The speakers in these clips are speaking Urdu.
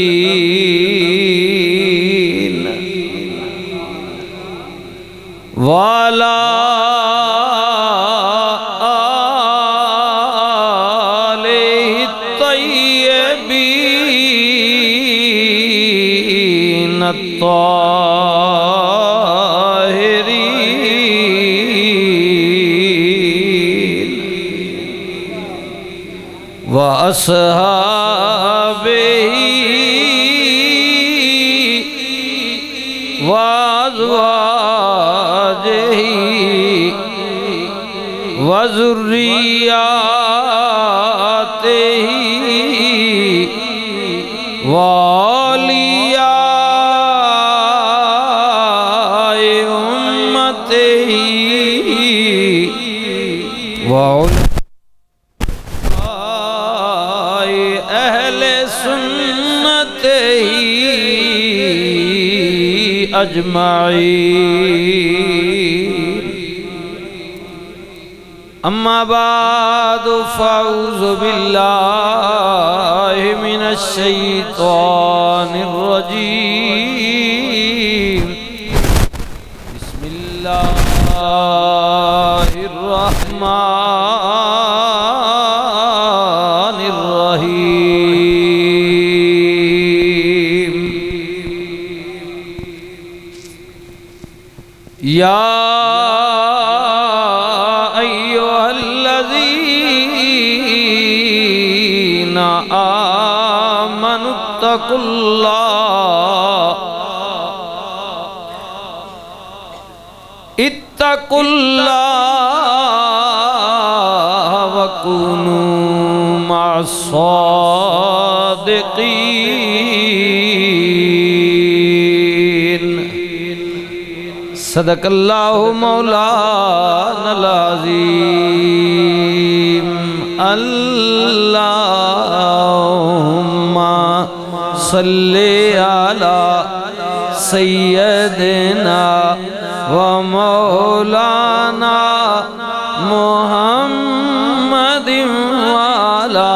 الأمين وعلى آله الطيبين الطاهرين وأصحابه وأزواجه وذرياته وأولياء أمته وعلماء أهل سنته أجمعين. أما بعد فأعوذ بالله من الشيطان الرجيم. بسم الله الرحمن الرحيم. يا أيها الذين آمنوا اتقوا الله وكونوا مع الصادقين. صدق الله مولانا العظيم. اللهم صل على سيدنا ومولانا محمد وعلى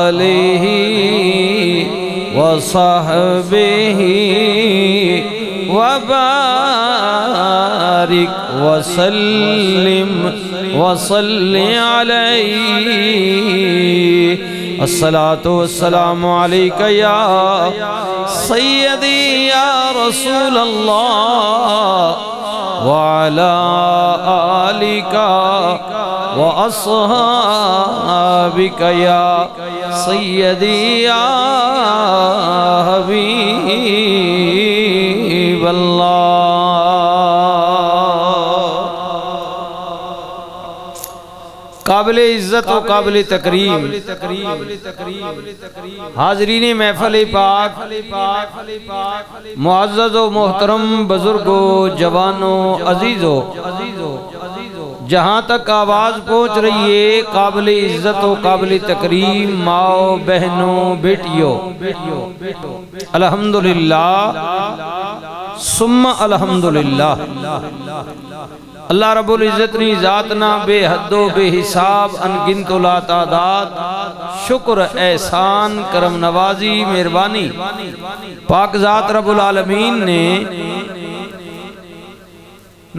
آله وصحبه وبارك وسلم وصل عليه. الصلاة والسلام عليك يا سيدي يا رسول الله وعلى آلك وأصحابك يا سيدي يا حبيب الله. قابل عزت و قابل تکریم حاضرین محفل پاک، معزز و محترم بزرگوں، جوانوں، عزیزوں، جہاں تک آواز پہنچ رہی ہے، قابل عزت و قابل تکریم ماؤں، بہنوں، بیٹیوں، الحمدللہ ثم الحمدللہ. اللہ رب العزت نے ذاتنا بے حد و بے حساب انگنت و لا تعداد شکر، احسان، کرم نوازی، مہربانی پاک ذات رب العالمین نے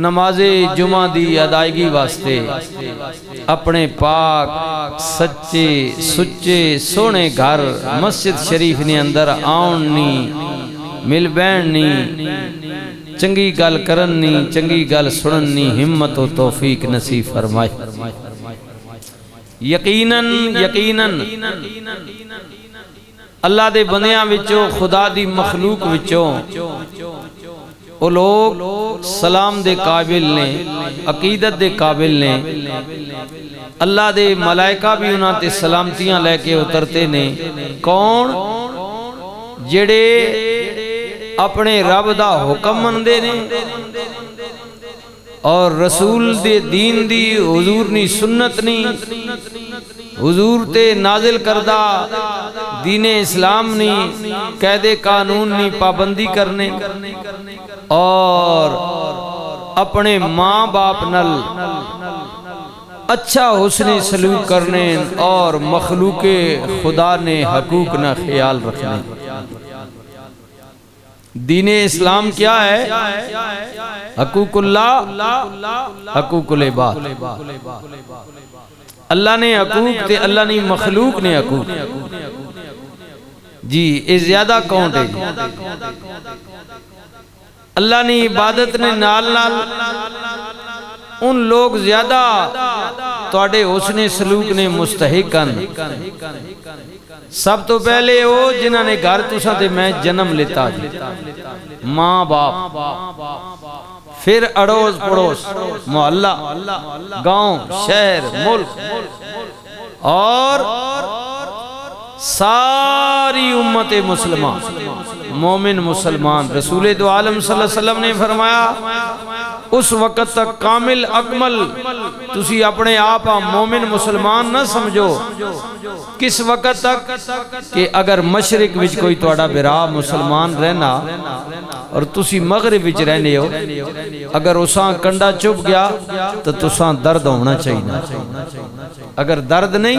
نماز جمعہ دی ادائیگی واسطے اپنے پاک سچے سچے سونے گھر مسجد شریف نے اندر آؤنی مل بیننی چنگی گل کرنی چنگی گل سننی ہمت و توفیق نصیب فرمائے. یقیناً اللہ دے بندیاں وچوں، خدا دی مخلوق وچوں وہ لوگ سلام دے قابل نے، عقیدت دے قابل نے. اللہ دے ملائکہ بھی انہاں تے سلامتیاں لے کے اترتے نے. کون؟ جڑے اپنے رب دا حکم مندے نے اور رسول دے دین دی، حضور نی سنت نی، حضور تے نازل کردہ دین اسلام نی قید قانون نی پابندی کرنے اور اپنے ماں باپ نل اچھا حسن سلوک کرنے اور مخلوق خدا نے حقوق نہ خیال رکھنے۔ دین اسلام کیا ہے؟ حقوق اللہ، حقوق العباد۔ اللہ نے حقوق تے اللہ نے مخلوق نے حقوق۔ جی یہ زیادہ کاؤنٹ ہے جی۔ اللہ نے عبادت نے نال نال ان لوگ زیادہ تواڈے حسن سلوک نے مستحقن۔ سب تو پہلے وہ جنہاں نے گھر تساں تے میں جنم لیتا جی، ماں باپ، پھر اڑوس پڑوس، محلہ، گاؤں، شہر، ملک، اور ساری امت مسلمان، مومن مسلمان۔ رسول دو عالم صلی اللہ علیہ وسلم نے فرمایا اس وقت تک کامل اکمل تسی اپنے آپ مومن مسلمان نہ سمجھو، کس وقت تک کہ اگر مشرق وچ کوئی توڑا برا مسلمان رہنا اور تسی مغرب وچ رہنے ہو، اگر اساں کنڈا چپ گیا تو تساں درد ہونا چاہیے، اگر درد نہیں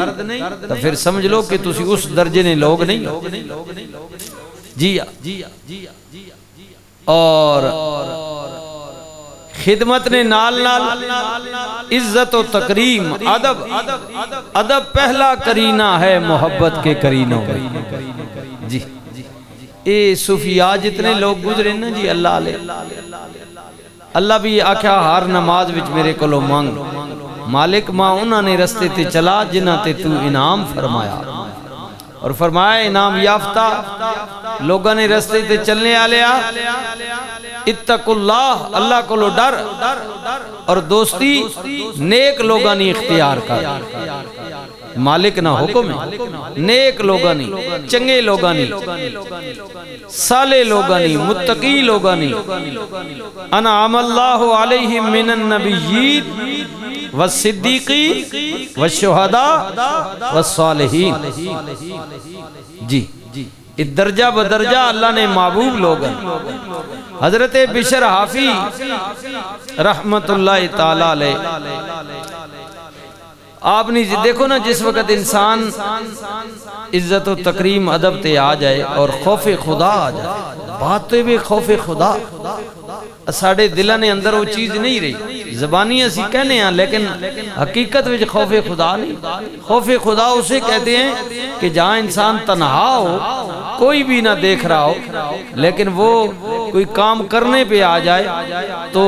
تو پھر سمجھ لو کہ تسی اس درجے نے لوگ نہیں ہو۔ جی اور خدمت نے نال نال عزت و تکریم، ادب پہلا کرینہ ہے محبت کے کرینوں میں۔ جی اے صوفیاء جتنے لوگ گزرے نا جی اللہ علیہ، اللہ بھی آکھا ہر نماز وچ میرے کولو مانگ، مالک ماں انہاں نے رستے تے چلا جنہاں تے تو انعام فرمایا، اور فرمایا انعام یافتہ لوگاں نے رستے تے چلنے آلیا اتقوا اللہ، اللہ کو لو ڈر، اور دوستی نیک لوگاں نے اختیار کر۔ مالک نہ حکم ہے، نیک لوگاں نے، چنگے لوگاں نے، صالح لوگاں نے، متقی لوگاں نے۔ انعم اللہ علیہم من النبیین والصدیقین والشہداء والصالحین۔ جی درجہ بدرجہ اللہ نے محبوب لوگ ہیں۔ حضرت بشر حافی رحمت اللہ تعالی علیہ، آپ نے دیکھو نا جس وقت انسان عزت و تکریم ادب تے آ جائے اور خوف خدا آ جائے، بات تو بھی خوف خدا، ساڑھے دلہ نے اندر وہ چیز نہیں رہی، زبانی اسی کہنے ہیں لیکن حقیقت وچ خوف خدا نہیں۔ خوف خدا اسے کہتے ہیں کہ جہاں انسان تنہا ہو، کوئی بھی نہ دیکھ رہا ہو، لیکن وہ کوئی کام کرنے پہ آ جائے تو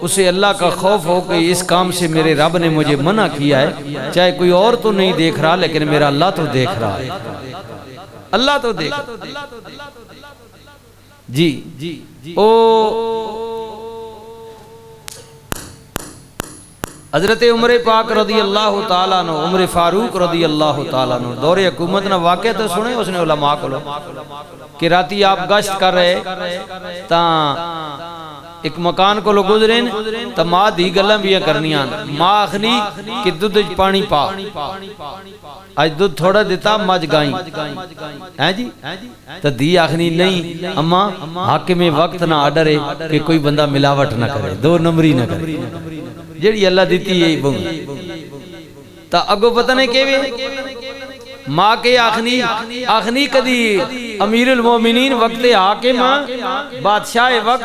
اسے اللہ کا خوف ہو کہ اس کام سے میرے رب نے مجھے منع کیا ہے، چاہے کوئی اور تو نہیں دیکھ رہا لیکن میرا اللہ تو دیکھ رہا ہے، اللہ تو دیکھ رہا۔ جی حضرت عمر پاک رضی اللہ تعالیٰ عنہ، عمر فاروق رضی اللہ تعالیٰ عنہ دور حکومت نہ واقعہ تو سنے اس نے علماء کو کہ راتی آپ گشت کر رہے تاں ایک مکان کو لوگ گزرین تا ماں دی گلہ بھی کرنیاں، ماں اخنی کہ دودھ پانی پا، آج دودھ تھوڑا دیتا مجھ گائیں ہے جی، تا دی اخنی نہیں اما حاکم وقت نہ آڈرے کہ کوئی بندہ ملاوٹ نہ کرے، دو نمبری نہ کرے، جڑی اللہ دیتی یہی بھونگ تا اگو پتہ نہیں کیوے ماں کے آخنی کدی امیر المومنین وقت حاکم بادشاہ وقت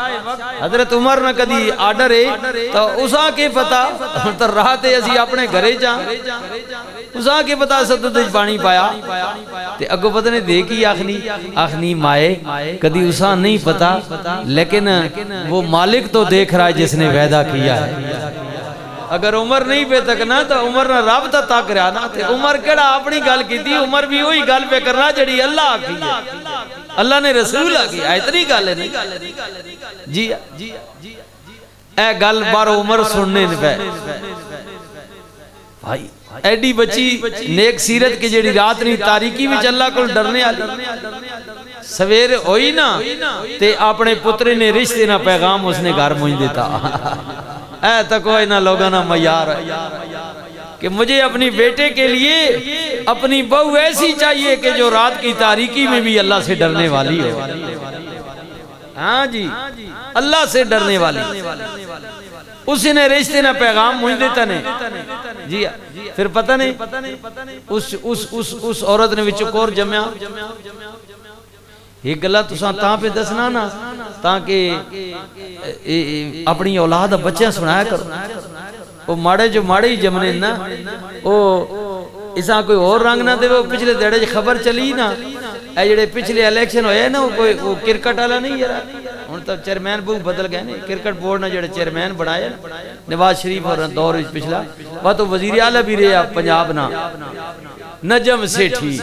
حضرت عمر نہ کدی آڈر ہے تو اسا کے پتا تو راتے اسی اپنے گھرے جاں اسا کے پتا سدد پانی پایا تے اگو پتہ نے دیکھی آخنی مائے کدی اسا نہیں پتا لیکن وہ مالک تو دیکھ رہا ہے جس نے وعدہ کیا ہے۔ اگر عمر نہیں پہ تکنا تو عمر نہ رب تا تاک رہا نا، تے عمر کڑا اپنی گل کی تھی، عمر بھی وہی گل پہ کرنا جڑی اللہ کی ہے، اللہ نے رسول کی ہے، اتنی گل ہے نہیں جی اے گل بار عمر سننے پہ بھائی ایڈی بچی نیک سیرت کی جڑی رات نہیں تاریکی بھی اللہ کو ڈرنے آلی سویر ہوئی نا تے اپنے پترے نے رشتے نہ پیغام اس نے گھر مجھ دیتا اے تقوی نہ لوگاں نہ معیار کہ مجھے اپنی بیٹے کے لیے اپنی بہو ایسی چاہیے کہ جو رات کی تاریکی میں بھی اللہ سے ڈرنے والی ہو۔ ہاں جی اللہ سے ڈرنے والی، اس نے رشتے نہ پیغام مجھ دیتا نے جی پھر پتہ نہیں اس عورت نے وچ کور جمیا یہ گلا تساں تاں پہ دسنا نا تاکہ اپنی اولاد بچیاں سنایا کرو وہ ماڑے جو ماڑے ہی جمنے نا وہ اساں کوئی اور رنگ نہ دے وہ پچھلے دیڑے خبر چلی نا اے جڑے پچھلے الیکشن ہوئے نا وہ کرکٹ والا نہیں یار ہن تو چیئرمین بہت بدل گئے نے کرکٹ بورڈ نے جڑے چیئرمین بنایا نواز شریف اور دور پچھلا وہ تو وزیر اعلی بھی رہا پنجاب نا نجم سیٹھی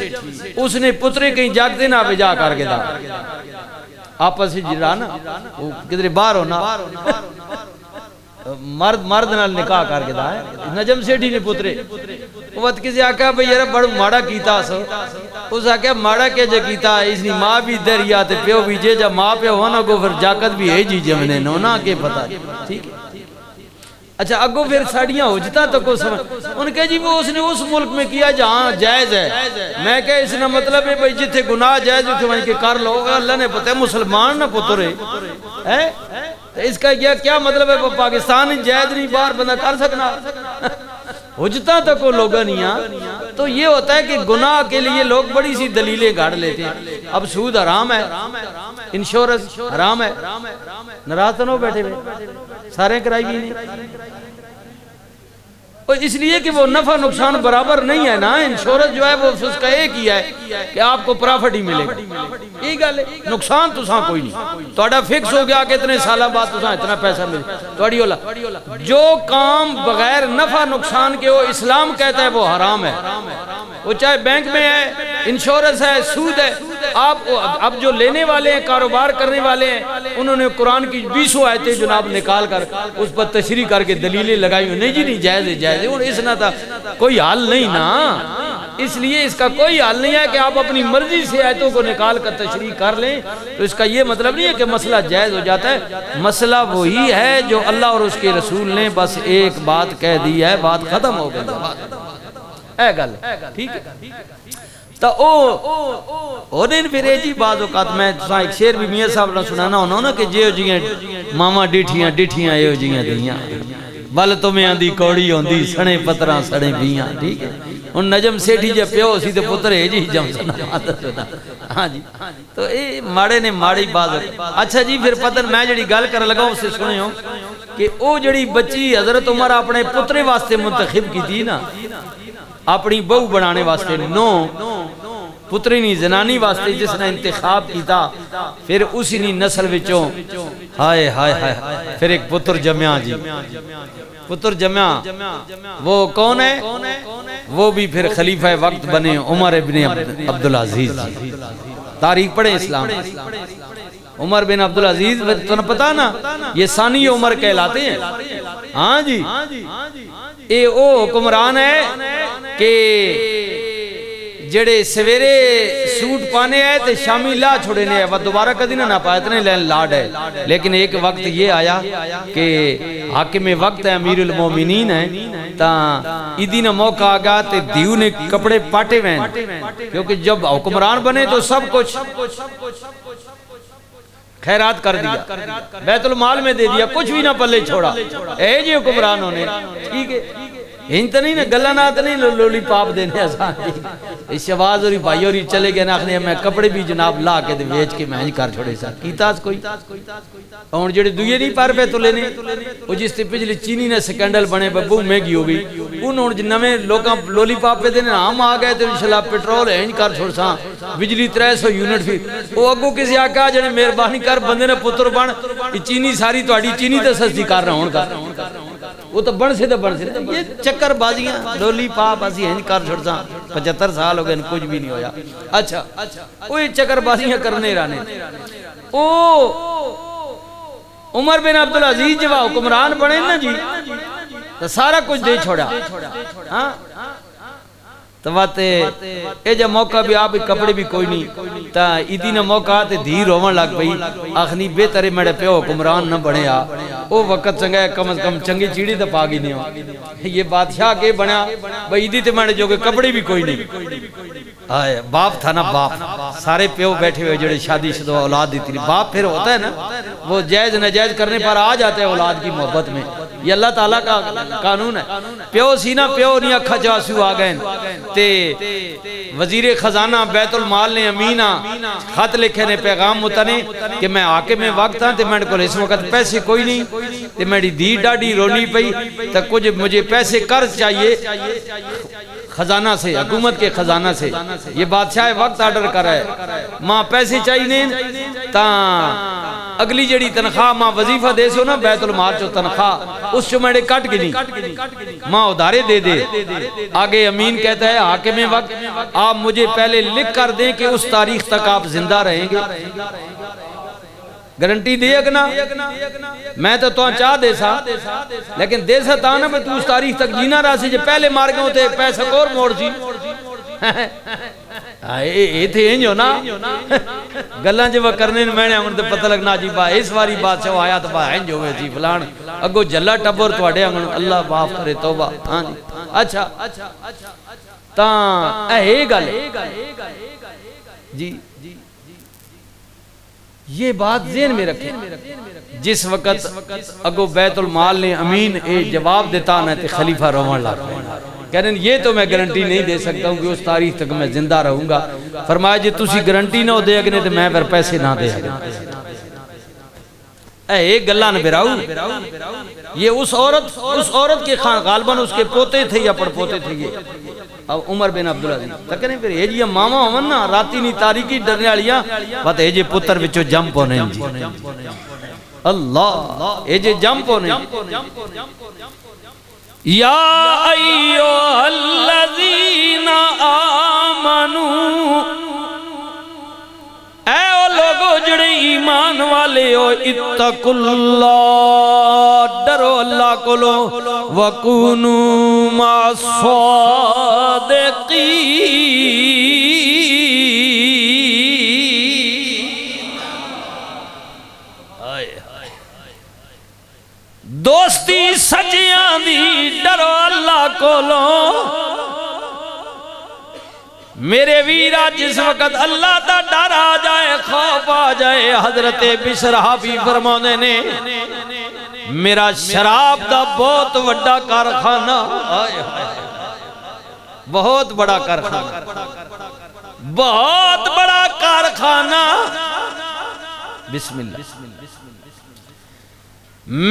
اس نے پترے کہیں جاگتے نہ بجا کر کے دا آپس ہی جرا نا وہ کدھر باہر ہونا مرد نال نکاح کر کے دا ہے نجم سیٹھی نے پترے وقت کسی آکھا بھئی یار بڑا ماڑا کیتا سو اس آکھا ماڑا کے جا کیتا اس نے ماں بھی دریا تے پیو بھی جے جا ماں پیو ہونا کو پھر جاکت بھی ہے جی جمنے نونا کے پتا ٹھیک ہے اچھا اگو پھر ساڑیاں ہو جتا تو کو سمجھ ان کے جی وہ اس نے اس ملک میں کیا جہاں جائز ہے میں کہ اس نے مطلب ہے بھئی جتھے گناہ جائز اتھے وہیں کے کر لو اللہ نے پتہ ہے مسلمان نہ پترے اس کا کیا مطلب ہے پاکستان جائز نہیں باہر بندہ کر سکنا حجتہ تک وہ لوگا نہیں تو یہ ہوتا ہے کہ گناہ کے لیے لوگ بڑی سی دلیلیں گاڑ لیتے ہیں اب سود حرام ہے انشورنس حرام ہے ناراض تو نہ بیٹھے ہوئے سارے کرائی بھی نہیں اور اس لیے کہ وہ نفع نقصان برابر نہیں ہے نا انشورنس جو ہے وہ اس کا ایک ہی ہے کہ آپ کو پرافٹ ہی ملے گا یہ گل ہے نقصان تو ساں کوئی نہیں توڑا فکس ہو گیا کہ اتنے سالہ بعد تو ساں اتنا پیسہ ملے توڑی اولا جو کام بغیر نفع نقصان کے وہ اسلام کہتا ہے وہ حرام ہے وہ چاہے بینک میں ہے انشورنس ہے سود ہے آپ اب جو لینے والے ہیں کاروبار کرنے والے ہیں انہوں نے قرآن کی 20 آیتیں جناب نکال کر اس پر تشریح کر کے دلیلیں لگائی نہیں جی نہیں جائز ہے جائز ہے اور اس نہ تھا کوئی حال نہیں نا اس لیے اس کا کوئی حال نہیں ہے کہ آپ اپنی مرضی سے آیتوں کو نکال کر تشریح کر لیں تو اس کا یہ مطلب نہیں ہے کہ مسئلہ جائز ہو جاتا ہے مسئلہ وہی ہے جو اللہ اور اس کے رسول نے بس ایک بات کہہ دی ہے بات ختم ہو گئی اے گل ٹھیک ہے تو انہیں پھر جی بعض اوقات میں ایک شعر بھی میاں صاحب نے سنانا ہونا نا کہ جیو جیاں ماما ڈیٹھیاں ڈیٹھیاں ایو جیاں دیاں بل تمہیں آندھی کوڑی ہوندی سڑے پتراں سڑے بیاں ٹھیک ہے ان نجم سیٹھی جے پیو سی تے پتر ہے جی جم سنا ہاں جی تو اے ماڑے نے ماڑی بات اچھا جی پھر پتر میں جڑی گل کر لگا اس سے سنے ہوں کہ او جڑی بچی حضرت عمر اپنے پترے واسطے منتخب کی تھی نا اپنی بہو بنانے واسطے نو پتری نہیں زنانی واسطے جس نے انتخاب کیتا پھر اسی نہیں نسل وچوں ہائے ہائے ہائے پھر ایک پتر جمعہ جی پتر جمعہ وہ کون ہے وہ بھی پھر خلیفہ وقت بنے عمر ابن عبدالعزیز تاریخ پڑھیں اسلام عمر بن عبدالعزیز تو پتا نا یہ ثانی عمر کہلاتے ہیں ہاں جی اے او حکمران ہے کہ جڑے سویرے سوٹ پانے آئے تے شامی لا چھوڑے نے وہ دوبارہ کدی نہ پائے اتنے لاڈ ہے لیکن ایک وقت یہ آیا کہ حاکم وقت ہے امیر المومنین ہے تا ایدی نہ موقع آگا تے دیو نے کپڑے پاٹے وین کیونکہ جب حکمران بنے تو سب کچھ خیرات کر دیا بیت المال میں دے دیا کچھ بھی نہ پلے چھوڑا اے جی حکمران ہونے ٹھیک ہے ہنت نہیں نا گلہ نات نہیں لولی پاپ دینے آسان جی شواز اور بھائی اور چلے گئے ناخنے میں کپڑے بھی جناب لا کے دے ویچ کے میں کر چھوڑے سا کیتاز کوئی اور جڑے دوئے نہیں پار پہ تو لینے وہ جس تے پچھلے چینی نے سکینڈل بنے بہو میگی ہو گئی انہوں نے نویں لوگاں لولی پاپ پہ دینے ہم آگئے تو انشاءاللہ پیٹرول ہینج کر چھوڑ سا بجلی 300 یونٹ پھر وہ اگو کسی آقا جنے مہربانی کر بندے نے پتر بن چینی ساری تو آڑی چینی تے سستی کر رہا ہوں کر وہ تو بڑھ سے یہ چکر بازیاں لولی پاپ اسی ہنج کر چھوڑ سا 75 سال ہو گئے کچھ بھی نہیں ہویا اچھا وہی چکر بازیاں کرنے رانے عمر بن عبدالعزیز جب حکمران بنے نا جی تو سارا کچھ دے چھوڑا ہاں تو بات اے جب موقع بھی آپ کپڑے بھی کوئی نہیں تا ایدی نہ موقع آتے دھیر ہومن لگ پئی آخنی بہترے میڑے پہ حکمران نہ بڑھے آ وہ وقت چنگا ہے کم از کم چنگی چیڑی تا پاگی نہیں ہو یہ بادشاہ کے بنا بھئی ایدی تے میڑے جو کہ کپڑے بھی کوئی نہیں آئے باپ تھا نا باپ سارے پیو بیٹھے ہوئے جڑے شادی شدہ اولاد دیتی باپ پھر ہوتا ہے نا وہ جائز نجائز کرنے پر آ جاتے ہیں اولاد کی محبت میں یہ اللہ تعالیٰ کا قانون ہے. پیو سی نا پیو نہیں اکھا جاسو آگئے تے وزیر خزانہ بیت المال نے امینہ خط لکھے نے پیغام متنے کہ میں آکے میں وقت ہاں تے میں کو اس وقت پیسے کوئی نہیں تے میری دی ڈاڈی رونی پئی تے کچھ مجھے پیسے قرض چاہیے خزانہ سے حکومت کے خزانہ سے. یہ بادشاہ وقت آرڈر کر رہا ہے ماں پیسے چاہیے تاں اگلی جڑی تنخواہ ماں وظیفہ دے سو نا بیت المال چو تنخواہ اس چو میرے کٹ گنی ماں ادارے دے دے. آگے امین کہتا ہے حاکم وقت آپ مجھے پہلے لکھ کر دیں کہ اس تاریخ تک آپ زندہ رہیں گے. گارنٹی دے اگنا میں تو چاہ دے سا لیکن دے سا تا نا میں تو اس تاریخ تک جینا رہا سی جو پہلے مار گئے ہوتے پیسہ کور موڑ سی اے تھے انجو نا گلان جو وہ کرنے میں نے انہوں نے پتہ لگنا جی با اس واری بات سے وہ آیا تو با انجو میں جی فلان اگو جلہ ٹبور تو اڑے انہوں اللہ معاف کرے توبہ. اچھا تاں اے گل جی یہ بات ذہن میں رکھیں. جس وقت اگو بیت المال نے امین اے جواب دیتا نہ تے خلیفہ روان لگا کہنے یہ تو میں گارنٹی نہیں دے سکتا ہوں کہ اس تاریخ تک میں زندہ رہوں گا. فرمایا جی تسی گارنٹی نہ دے اگنے تو میں پھر پیسے نہ دے اگنے. ایک گلہ نہ براؤ یہ اس عورت کے خان غالباً اس کے پوتے تھے یا پڑ پوتے تھے یہ اب عمر بن عبدالعزیز تک نہیں پھر یہ جی ماما ہوں نا راتی نہیں تاریکی ڈرنے والیاں بات یہ جی پتر وچو جمپ ہونے جی اللہ یہ جی جمپ ہونے یا ایوہ الذین آمنوا اے او لوگو جڑے ایمان والے ہو اتقوا اللہ ڈرو اللہ کو لو وَكُونُوا مَعَ الصَّادِقِينَ دوستی سچیاں دی ڈرو اللہ کو لو. میرے ویرہ جس وقت اللہ تا ڈر آ جائے خوف آ جائے حضرت بشرہ بھی فرمانے نے میرا شراب دا بہت بڑا کارخانہ بہت بڑا کارخانہ بہت بڑا کارخانہ بسم اللہ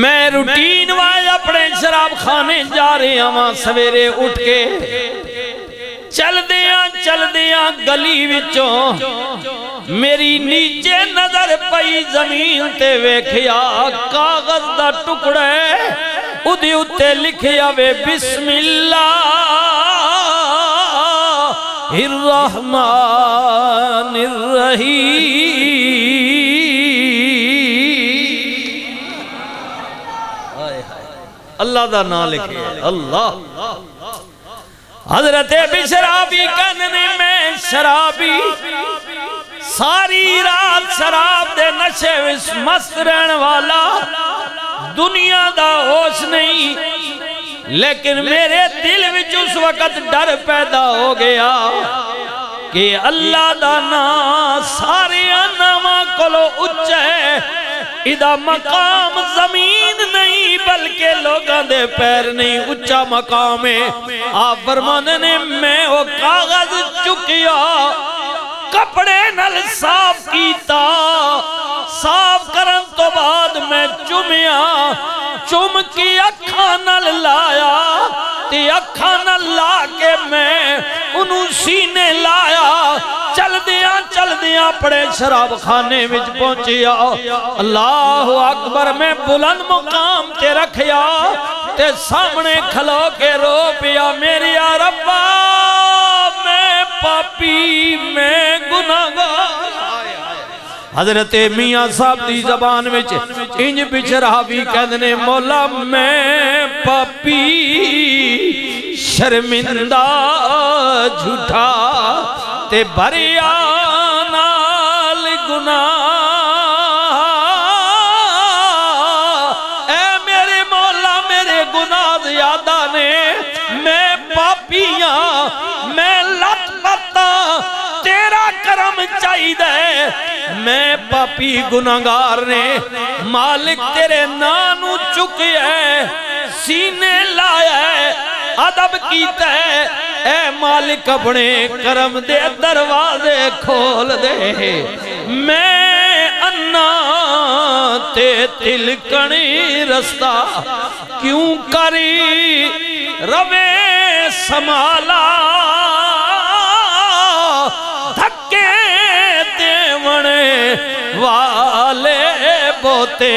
میں روٹین والے اپنے شراب خانے جا رہے ہاں سویرے اٹھ کے چل دیاں گلی وچوں میری نیچے نظر پئی زمین تے ویکھیا کاغذ دا ٹکڑے ادھے اتے لکھیا وے بسم اللہ الرحمن الرحیم اللہ دا نام لکھے اللہ حضرت بشرابی کہنے میں شرابی ساری رات شراب دے نشے وچ مست رہن والا دنیا دا ہوش نہیں لیکن میرے دل وچ اس وقت ڈر پیدا ہو گیا کہ اللہ دا نام سارے ناماں کولو اچھا ہے ادھا مقام زمین نہیں بلکہ لوگاں دے پیر نہیں اچھا مقام ہے. آپ فرمانے نے میں وہ کاغذ چکیا کپڑے نل صاف کیتا صاف کرن تو بعد میں چومیا چوم کی اکھاں نل لایا تے اکھاں نل لا کے میں انہوں سینے لایا چل دیاں پڑے شراب خانے وچ پہنچیا اللہ اکبر میں بلند مقام تے رکھیا تے سامنے کھلو کے رو پیا میری ربا میں پاپی میں گناہگار. حضرت میاں صاحب دی زبان وچ انج بچرا بھی کہنے مولا میں پاپی شرمندہ جھوٹا تے بھریا نال گناہ اے میرے مولا میرے گناہ زیادہ نے میں پاپیاں میں لت پتا تیرا کرم چاہی دے میں پاپی گناہگار نے مالک تیرے نانو چکے سینے لایا ہے ادب کیتا ہے اے مالک اپنے کرم دے دروازے کھول دے میں انا تے تلکنی رستہ کیوں کری روے سمالا دھکے دیونے والے بوتے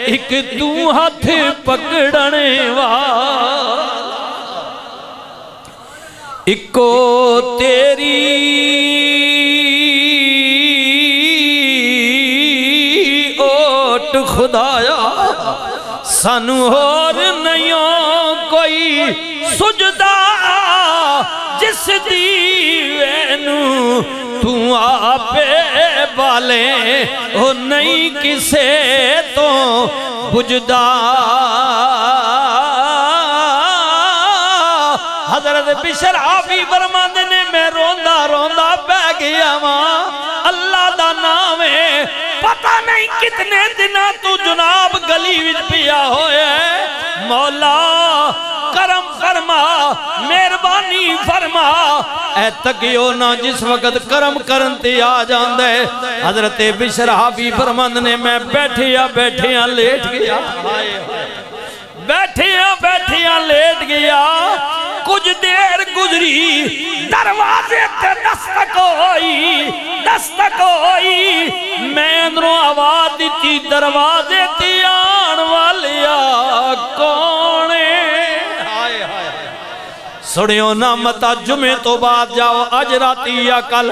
ایک تو ہاتھ پکڑنے والا اکو تیری اوٹ خدایا سانو اور نہیں کوئی سجدہ جس دیوینو تو آپے بالے ہو نہیں کسے تو بجدہ حضرت بشر آفی فرماند نے میں روندہ روندہ بہ گیا ماں اللہ دا نام ہے پتہ نہیں کتنے دنہ تو جناب گلی وچ پیا ہوئے مولا کرم فرما مہربانی فرما اے تکیو نہ جس وقت کرم کرن تے آ جاندے حضرت بشر آفی فرماند نے میں بیٹھیا لیٹ گیا بیٹھیا لیٹ گیا کچھ دیر گزری دروازے تے دستک ہوئی میں اندروں آواز دیتی دروازے تے آن والیا کونے سڑیوں نہ متا جمعے تو بعد جاؤ آج راتی یا کل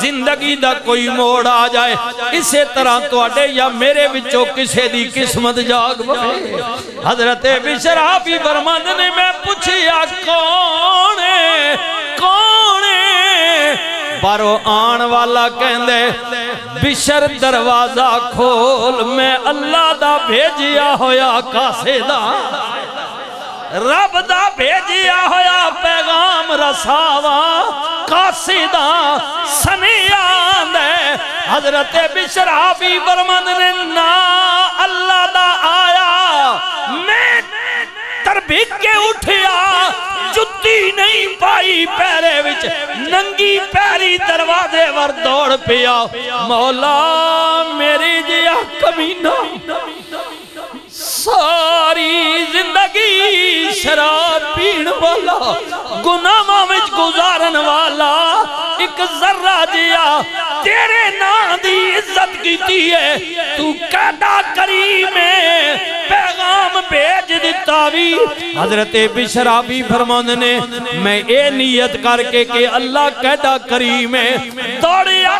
زندگی دا کوئی موڑ آ جائے اسے طرح تو اڈے یا میرے بچوں کسے دی قسمت جاگ بھائے حضرت بشر آفی فرماند نے میں پوچھیا کونے بارو آن والا کہندے بشر دروازہ کھول میں اللہ دا بھیجیا ہویا کاسے دا رب دا بھیجیا ہویا پیغام رساوا قاصدہ سنیان دے حضرت بشر آفی فرماند نے نا اللہ دا آیا میں تربیت کے اٹھیا جتی نہیں پائی پیرے وچ ننگی پیری دروازے ور دوڑ پیا مولا میری جیا کمینہ ساری زندگی شراب پین والا گناہاں وچ گزارن والا ایک ذرہ جیا تیرے نام دی عزت کیتی ہے تو کہدا کریم ہے پیغام بھیج دیتا بھی حضرت بشر آفی فرماند نے میں اے نیت کر کے کہ اللہ کہدا کریم ہے دوڑیا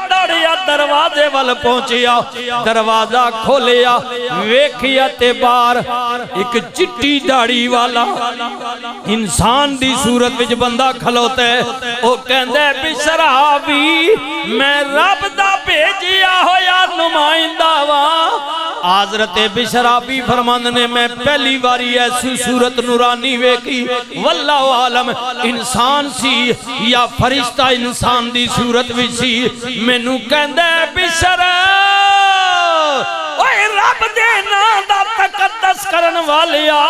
دروازے وال پہنچیا دروازہ کھولیا ویکھیا تے بار ایک چٹی داڑھی والا انسان دی صورت وچ بندہ کھلوتا ہے او کہندے بشر آفی میں رب دا بھیجیا ہویا نمائندہ وا حضرت بشر آفی فرماند نے میں پہلی باری ایسی صورت نورانی ویکھی واللہ عالم انسان سی یا فرشتہ انسان دی صورت وچ سی مینوں کہندے بشر اوے رب دے نام دا تقدس کرن والیا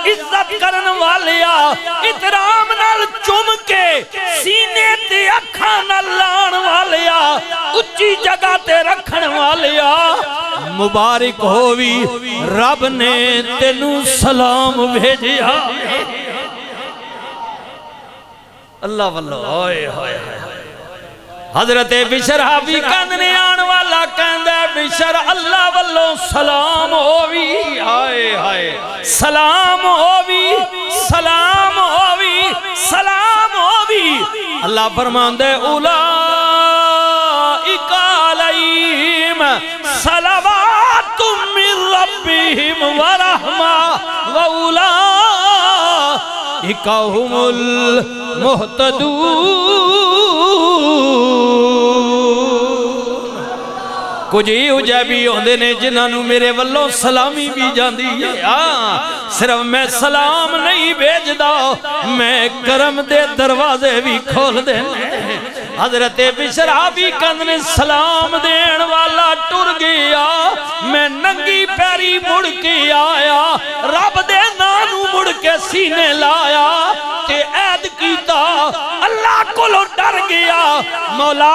عزت کرن والیا احترام نال چوم کے سینے تے اکھاں نال لان والیا اچھی جگہ تے رکھن والیا مبارک ہووی رب نے تینوں سلام بھیجیا اللہ واللہ ہوئے حضرت بشر آفی کندنے آن والا کہندے بشر اللہ واللہ سلام ہووی سلام ہووی اللہ فرماندے اولئک علیہم صلوات من ربہم ورحمہ واولئک هم المہتدون کچھ ہی عجیبی ہوندے نے جنہوں میرے والوں سلامی بھی جاندی ہے صرف میں سلام نہیں بھیج دا میں کرم دے دروازے بھی کھول دے حضرت بشرابی کندنے سلام دین والا ٹر گیا میں ننگی پیری مڑ کے آیا رب دے نانو مڑ کے سینے لایا تے عید کیتا اللہ کو لو ڈر گیا مولا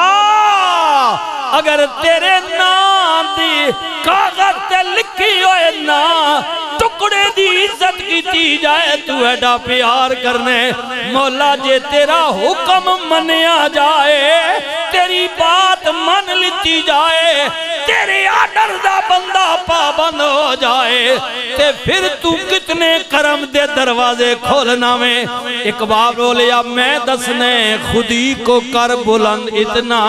اگر تیرے نام دی کاغذ تے لکھی ہوئے نا ٹکڑے دی عزت کی جائے تو ایڈا پیار کرنے مولا جے تیرا حکم منیا جائے تیری بات من لیتی جائے تیرے آڈر دا بندہ پابند ہو جائے تے پھر تو کتنے کرم دے دروازے کھولنا میں اقبال بولیا میں دسنے خودی کو کر بلند اتنا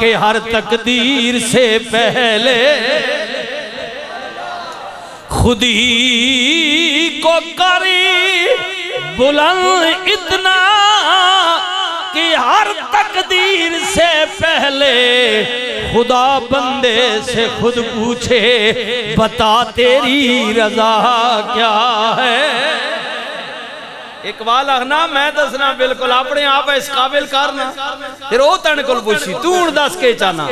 کہ ہر تقدیر سے پہلے خودی کو کری بلند اتنا کہ ہر تقدیر سے پہلے خدا بندے سے خود پوچھے بتا تیری رضا کیا ہے اقبال اخنا میں دسنا بالکل اپنے آپ اس قابل کرنا پھر او تن کل پوچھی تو دس کے چانا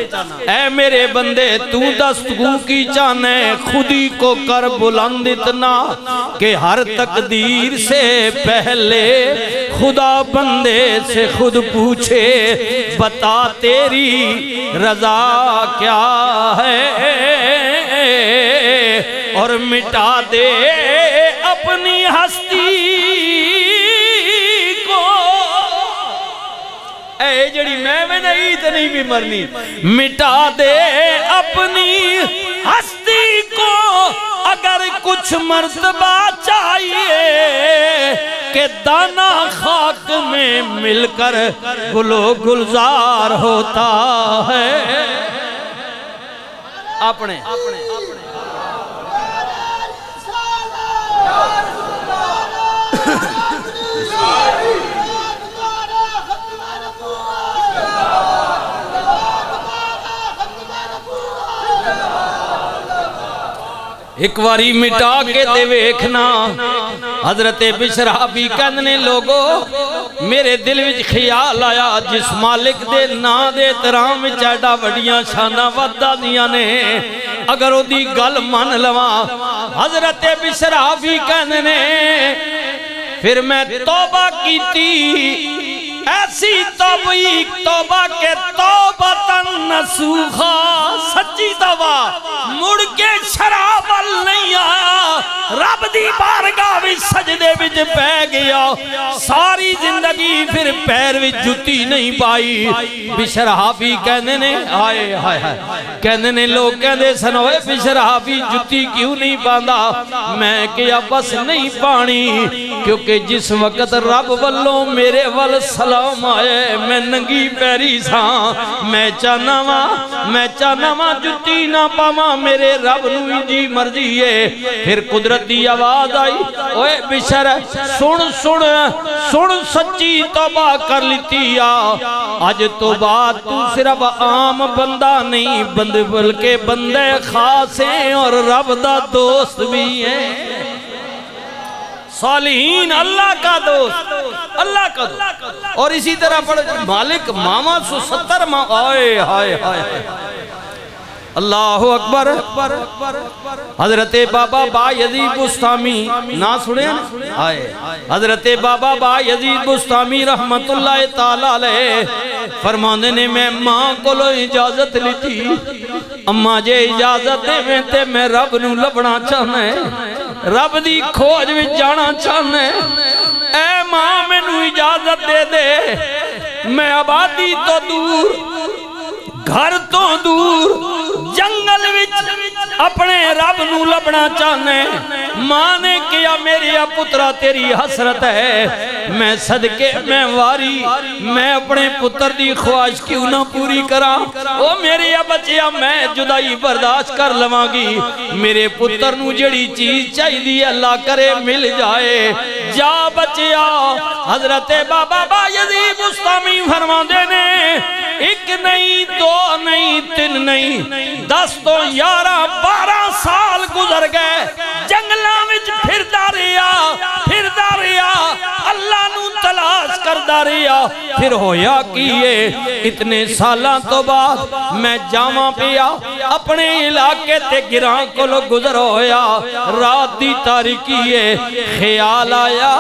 اے میرے بندے تو دستگو کی چانے خودی کو کر بلند اتنا کہ ہر تقدیر سے پہلے خدا بندے سے خود پوچھے بتا تیری رضا کیا ہے اور مٹا دے اپنی ہستی اے جڑی میں نہیں تو نہیں بھی مرنی مٹا دے اپنی ہستی کو اگر کچھ مرتبہ چاہیے کہ دانا خاک میں مل کر گل و گلزار ہوتا ہے اپنے ایک واری مٹا کے دے ویکھنا حضرت بشرابی کہندنے لوگو میرے دل وچ خیال آیا جس مالک دے نا دے ترام چیڈا وڈیاں شانہ ودا دیاں نے اگر او دی گل من لواں حضرت بشرابی کہندنے پھر میں توبہ کیتی ایسی توبہ کے توبتاً نسوخا سچی توبہ مڑ کے شرابل نہیں آیا رب دی بارگاہ بھی سجدے بچ پہ گیا ساری زندگی پھر پیر بھی جتی نہیں پائی بشرابی کہنے نے آئے کہنے نے لوگ کہنے سنوے بشرابی جتی کیوں نہیں باندھا میں کیا بس نہیں پانی کیونکہ جس وقت رب والوں میرے وال سلام آئے میں ننگی پیری ساں میں چاہنا ماں جتی نہ پاما میرے رب نوی جی مرضی ہے پھر قدرت دی آواز آئی اوے بشر سن سچی توبہ کر لیتی آج تو بات تو صرف عام بندہ نہیں بلکہ بندے خاص ہیں اور رب دا دوست بھی ہیں صالحین اللہ کا دوست اللہ کا دوست اور اسی طرح پڑھ مالک ماما 170 آئے ہائے اللہ اکبر حضرت بابا با یزید بستامی نہ سنے آئے حضرت بابا با یزید بستامی رحمت اللہ تعالیٰ علیہ فرمانے نے میں ماں کو لو اجازت لی تھی اماں جے اجازت دے میں تے میں رب نو لبنا چاہنے رب دی کھوج بھی جانا چاہنے اے ماں میں نو اجازت دے دے میں آبادی تو دور گھر تو دور جنگل وچ اپنے رب نو لبنا چاہنے ماں نے کیا میری پترا تیری حسرت ہے میں صدقے میں واری میں اپنے پتر دی خواہش کیوں نہ پوری کرا او میری بچیا میں جدائی برداشت کر لواں گی میرے پتر نو جڑی چیز چاہی دی اللہ کرے مل جائے جا بچیا حضرت بابا با یزید بستامی فرما دینے ایک نہیں دو نہیں تین نہیں 10 تو 11 12 سال گزر گئے جنگلاں وچ پھردا رہیا اللہ نو تلاش کردا رہا پھر ہویا کیے اتنے سالاں تو بعد میں جاواں پیا اپنے علاقے تے گراں کولو گزر ہویا رات دی تاریکی ہے خیال آیا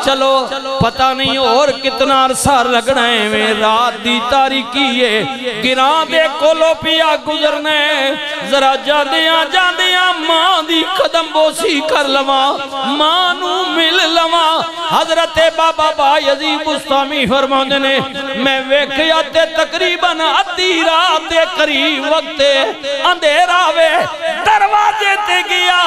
چلو پتہ نہیں اور کتنا عرصہ لگنا ہے میں رات دی تاریکی ہے گراں دے کولو پیا گزرنے ذرا جاندیاں جاندیاں ماں دی قدم بوسی کر لواں ماں نو مل لواں حضرت بابا بایزید بستامی فرماندے نے میں ویکھیا تے تقریباً ادھی رات دے قریب وقت اندھیرا وے دروازے تے گیا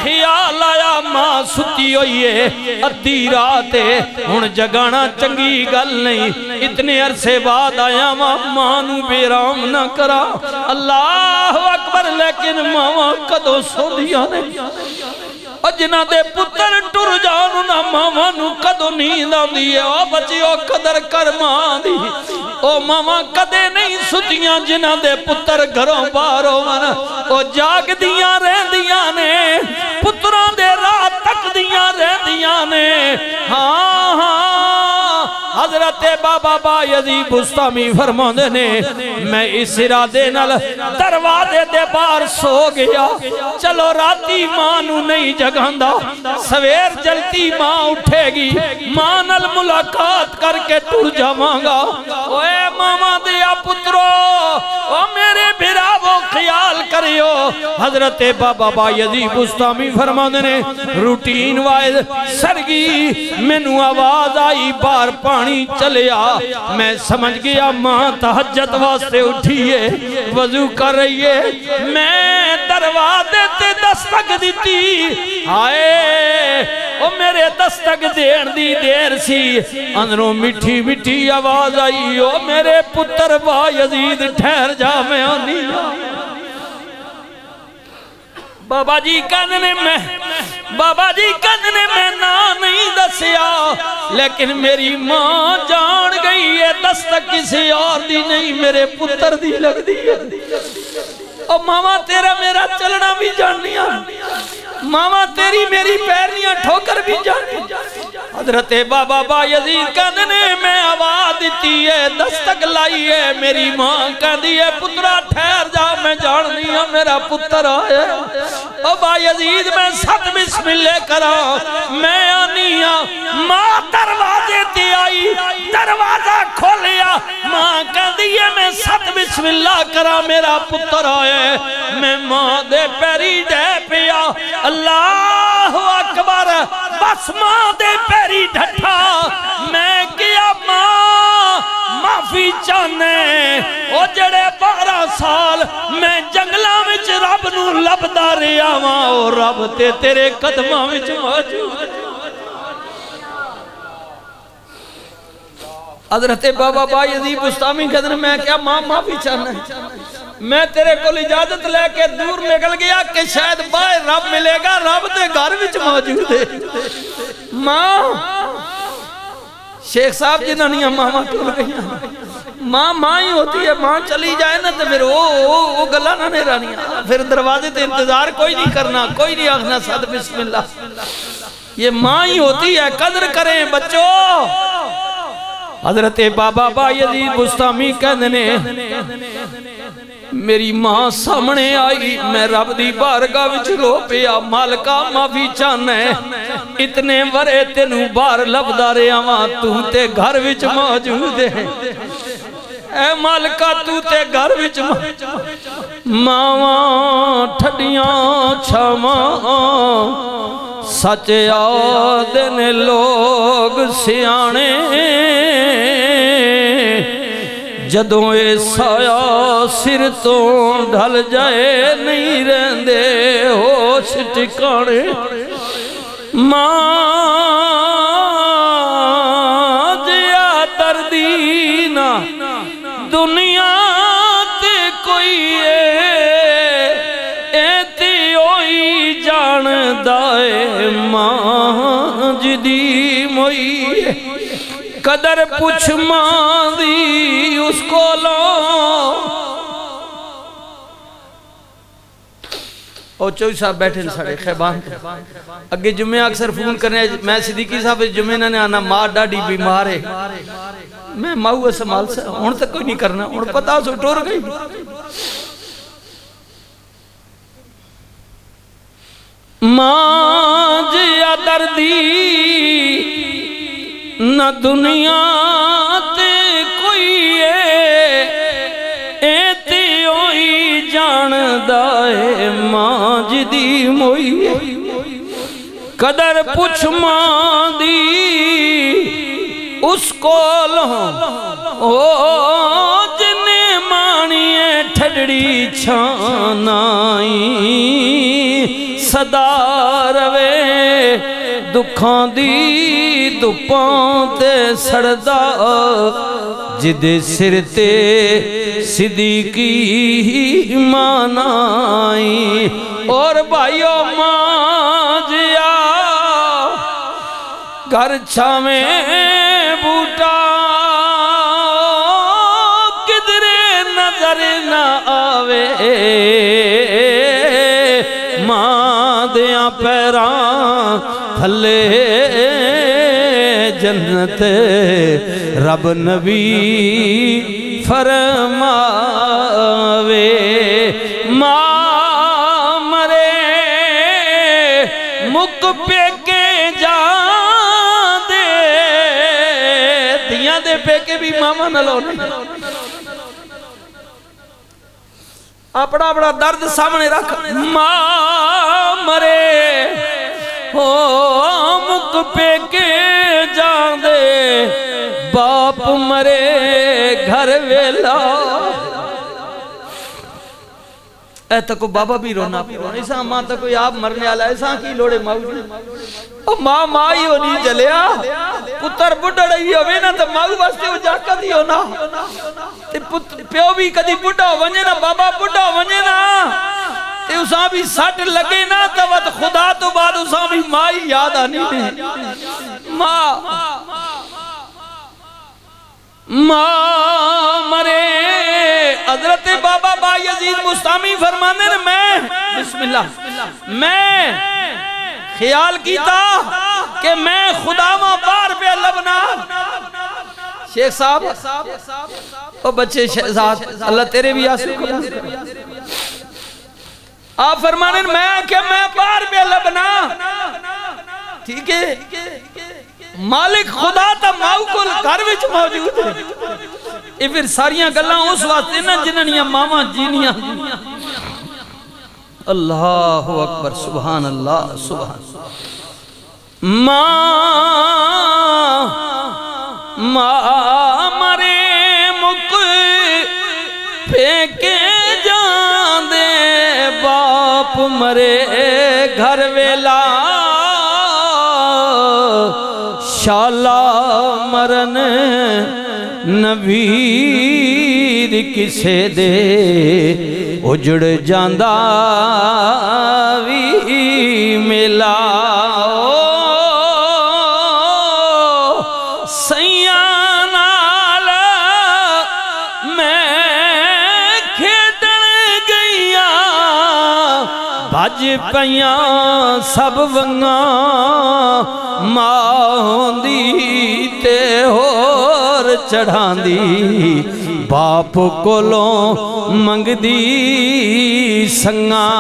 خیال آیا ماں ستی ہوئی ہے ادھی رات ہے ہن جگانا چنگی گل نہیں اتنے عرصے بعد آیا ماں نو بیرام نہ کرا اللہ اکبر لیکن ماں کدو سو دیا نہیں جنہ دے پتر ٹر جانو نہ ماما نو کدو نیند آندی ہے او بچیو قدر کر ماں دی او ماما کدے نہیں ستیاں جنہ دے پتر گھروں بارو من او جاگ دیاں رہ دیاں نے پتران دے رات تک دیاں رہ دیاں نے ہاں ہاں حضرت بابا بایزید بستامی فرماندے نے میں اس ارادے نال دروازے دے باہر سو گیا چلو راتی ماں نو نہیں جگاندا سویر جلتی ماں اٹھے گی ماں نال ملاقات کر کے ٹر جاواں گا اوے ماما دیا پترو او میرے بھراو خیال کریو حضرت بابا بایزید بستامی فرماندے نے روٹین وائز سرگی مینوں آواز آئی بار پانی چلیا میں سمجھ گیا ماں تہجد واسطے اٹھیے وضو کر رہی ہے میں دروازے تے دستک دیتی آئے او میرے دستک دیر دی دیر سی اندروں مٹھی مٹھی آواز آئی او میرے پتر بایزید ٹھہر جا میں آنی بابا جی کہنے میں نا نہیں دسیا لیکن میری ماں جان گئی ہے دستک کسی اور دی نہیں میرے پتر دی لگ دی اور ماما تیرا میرا چلنا بھی جاننیا ماما تیری میری پیرنیاں ٹھوکر بھی جاننی حضرت بابا بایزید کہنے میں آواز دیتی ہے دستک لائی ہے میری ماں کہنی ہے پترہ ٹھہر جا میں جاننی ہوں میرا پتر آیا او بایزید میں ست بسم اللہ کرا میں آنی ہوں ماں دروازے تے آئی دروازہ کھولیا ماں کہنی ہے میں ست بسم اللہ کرا میرا پتر آیا میں ماں دے پیری دے پیا اللہ اکبر بس ماں دے پیری ڈھٹا میں کیا ماں معافی چاہنے او جڑے 12 سال میں جنگلاں وچ رب نو لبدا رہیا واں او رب تے تیرے قدماں وچ موجود حضرت بابا بایزید بستامی کہتے ہیں میں کیا ماں معافی چاہنا ہے میں تیرے کو اجازت لے کے دور نکل گیا کہ شاید باہر رب ملے گا رب دے گھر وچ موجود ہے ماں شیخ صاحب جنہاں ماما ٹول گئی ماں ہی ہوتی ہے ماں چلی جائے نا تو پھر وہ گلہ نہ نہیں رانیاں پھر دروازے تے انتظار کوئی نہیں کرنا کوئی نہیں آخنا صد بسم اللہ یہ ماں ہی ہوتی ہے قدر کریں بچوں حضرت بابا بایزید بستامی کہنے میری ماں سامنے آئی میں رب دی بارگاہ وچ رو پیا مالکا معافی چاہنا ہے اتنے ورے تینوں بار لبدا رہیا واں تو تے گھر وچ موجود ہے اے مالکا تو تے گھر وچ ماواں ٹھڈیاں چھاواں سچ آدن لوگ سیانے جدوں اے سایہ سر تو ڈھل جائے نہیں رہندے ہوش ٹھکانے ماں جیا دردی نہ دنیا تے کوئی ایتی ہوئی جان دائے ماں جدی موئی قدر پوچھ ماں دی اس کو لو اور چوئی صاحب بیٹھے سڑے خیبان اگے جمعہ اکثر فون کرنے میں صدیقی صاحب جمعہ نے آنا ماں ڈاڈی بیمار ہے میں ماں سمال سے ہون تک کوئی نہیں کرنا ہون پتا سو ٹور گئی ماں جیا دردی نہ دنیا تے کوئی ایتی ہوئی جان دائے ماں جدی موئی قدر پوچھ ماں دی اس کو لہوں جنہیں مانیے ٹھڑی چھانائی صدا روے دکھاں دی دپاں تے سڑدا جدے سر تے صدیقی مانائی اور بھائیو ماں جیا گھر چھامیں بوٹا کدرے نظر نہ آوے ماں دیاں پیران تھلے جنت رب نبی فرماوے ماں مرے مک پہ کے جان دے دیاں دے پہ کے بھی ماما نلو نہیں اپنا بڑا درد سامنے رکھ ماں مرے مک پہ کے جان دے باپ مرے گھر ویلا اے تکو بابا بھی رونا پڑا ایسا ماں تکو آپ مرنے آلہ ایسا کی لوڑے موجود ماں مائی ہو نہیں جلیا پتر بڑھا رہی ہوئے نا تو ماں بستے ہو جا کدی ہونا پیو بھی کدی بڑھا ہو ونجے نا بابا بڑھا ہو ونجے نا تے اساں بھی سٹ لگے نا تو وقت خدا تو بعد اساں بھی مائی یاد آنی نہیں ماں مرے حضرت بابا با یزید مستامی فرمانے نے میں بسم اللہ میں خیال کیتا کہ میں خدا ماں بار پہ لبنا شیخ صاحب او بچے شہزاد اللہ تیرے بھی آسو آپ فرمانے میں کہ میں بار پہ لبنا ٹھیک ہے مالک خدا تا ماؤ کو گھر وچ موجود ہے یہ پھر ساریاں گلاں اس واسطے نہ جنہاں ماما جینیاں اللہ اکبر سبحان اللہ سبحان ماں مرے مک پھینکے جان دے باپ مرے گھر ویلا شالا مرن نویر کسے دے اجڑ جاندہ وی ملا سیاں نال میں کھیڈن گئیاں بھج پیاں سب ونگاں ماں ہوندی تے ہور چڑھان دی باپ کولوں منگ دی سنگاں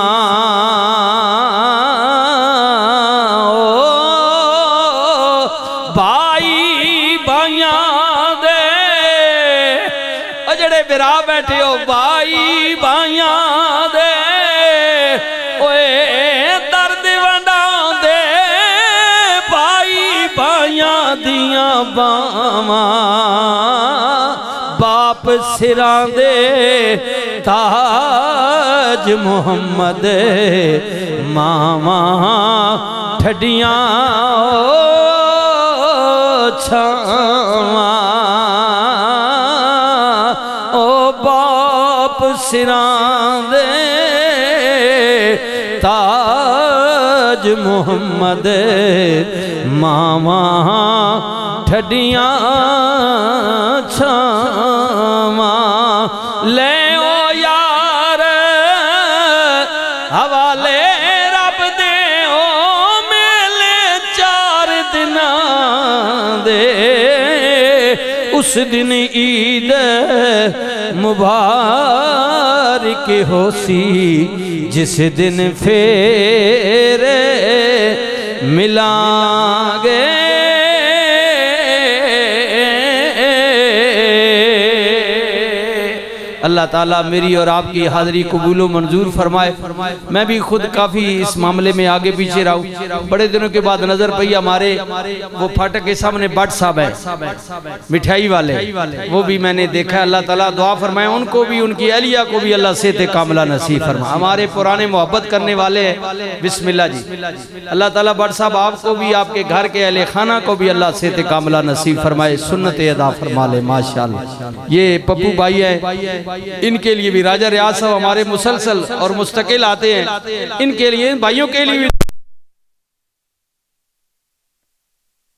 بائی بائیاں دے اجڑے برا بیٹھے ہو بائی بائیاں دے دیاں باواں باپ سراں دے تاج محمد ماما ٹھڈیاں چھاواں او باپ سراں دے تاج محمد ماما ٹھڈیاں چھاواں لے او یار حوالے اس دن عید مبارک ہو سی جس دن پھر ملیں گے اللہ تعالیٰ میری اور آپ کی حاضری قبول و منظور فرمائے میں بھی خود کافی اس معاملے میں آگے پیچھے رہا ہوں بڑے دنوں کے بعد نظر پئی ہمارے وہ پھاٹک کے سامنے بٹ صاحب ہے مٹھائی والے وہ بھی میں نے دیکھا اللہ تعالیٰ دعا فرمائے ان کو بھی ان کی اہلیہ کو بھی اللہ صحت کاملہ نصیب فرمائے ہمارے پرانے محبت کرنے والے ہیں بسم اللہ جی اللہ تعالیٰ بٹ صاحب آپ کو بھی آپ کے گھر کے اہل خانہ کو بھی اللہ صحت کاملہ نصیب فرمائے سنت ادا فرما لے ماشاءاللہ یہ پپو بھائی ہے ان کے لیے بھی راجہ ریاض صاحب ہمارے مسلسل اور مستقل آتے ہیں ان کے لیے بھائیوں کے لیے